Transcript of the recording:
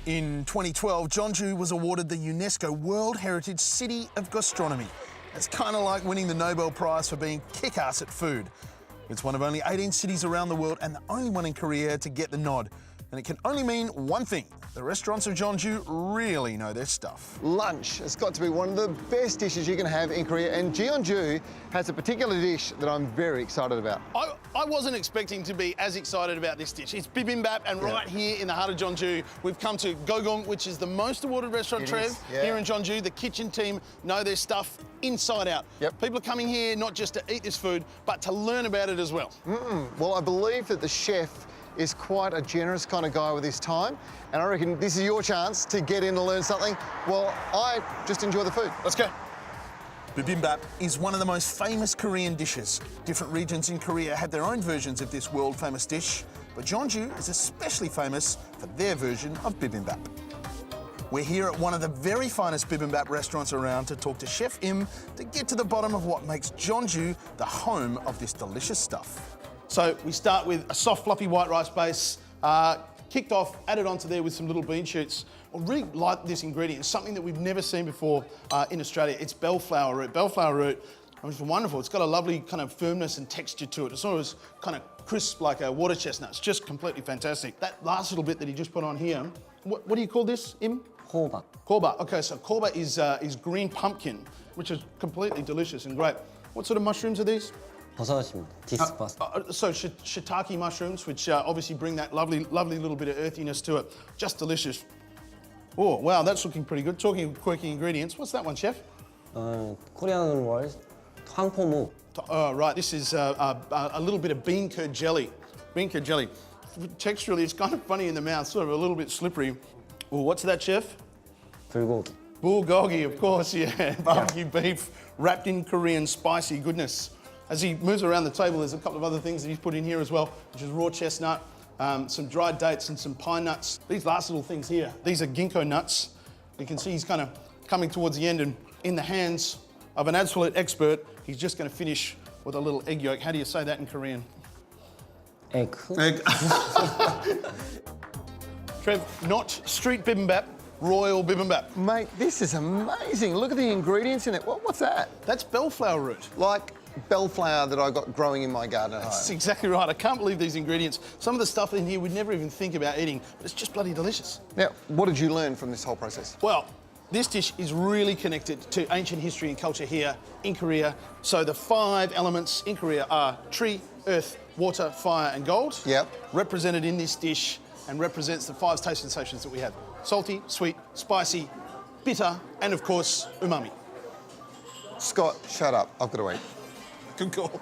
In 2012, Jeonju was awarded the UNESCO World Heritage City of Gastronomy. It's kind of like winning the Nobel Prize for being kick-ass at food. It's one of only 18 cities around the world and the only one in Korea to get the nod. And it can only mean one thing. The restaurants of Jeonju really know their stuff. Lunch has got to be one of the best dishes you can have in Korea, and Jeonju has a particular dish that I'm very excited about. I wasn't expecting to be as excited about this dish. It's Bibibap, and right here in the heart of Jeonju, we've come to Gogong, which is the most awarded restaurant, Trev, here in Jeonju. The kitchen team know their stuff inside out. People are coming here not just to eat this food, but to learn about it as well. Well, I believe that the chef is quite a generous kind of guy with his time, and I reckon this is your chance to get in and learn something. Well, I just enjoy the food. Let's go. Bibimbap is one of the most famous Korean dishes. Different regions in Korea have their own versions of this world-famous dish, but Jeonju is especially famous for their version of bibimbap. We're here at one of the very finest bibimbap restaurants around to talk to Chef Im to get to the bottom of what makes Jeonju the home of this delicious stuff. So we start with a soft, fluffy white rice base, kicked off, added onto there with some little bean shoots. I really like this ingredient. It's something that we've never seen before in Australia. It's bellflower root. Bellflower root, it's wonderful. It's got a lovely kind of firmness and texture to it. It's always kind of crisp like a water chestnut. It's just completely fantastic. That last little bit that he just put on here, what do you call this, Im? Korba. Korba. Okay, so korba is green pumpkin, which is completely delicious and great. What sort of mushrooms are these? 버섯입니다. 디스퍼스. So shiitake mushrooms, which obviously bring that lovely little bit of earthiness to it. Just delicious. Oh, wow, that's looking pretty good. Talking of quirky ingredients, what's that one, Chef? Korean word, 황포무. Right, this is a little bit of bean curd jelly. Bean curd jelly. Texturally, it's kind of funny in the mouth, sort of a little bit slippery. Oh, what's that, Chef? 불고기. Bulgogi, of course, yeah. Barbecue beef wrapped in Korean spicy goodness. As he moves around the table, there's a couple of other things that he's put in here as well, which is raw chestnut, some dried dates and some pine nuts. These last little things here, these are ginkgo nuts. You can see he's kind of coming towards the end, and in the hands of an absolute expert, he's just going to finish with a little egg yolk. How do you say that in Korean? Egg. Egg. Trev, not street bibimbap, royal bibimbap. Mate, this is amazing. Look at the ingredients in it. What's that? That's bellflower root. Like bellflower that I got growing in my garden at home. That's exactly right. I can't believe these ingredients. Some of the stuff in here we'd never even think about eating, but it's just bloody delicious. Now, what did you learn from this whole process? Well, this dish is really connected to ancient history and culture here in Korea. So the 5 elements in Korea are tree, earth, water, fire, and gold. Represented in this dish and represents the 5 taste sensations that we have. Salty, sweet, spicy, bitter, and of course, umami. Scott, shut up. I've got to eat. Good call.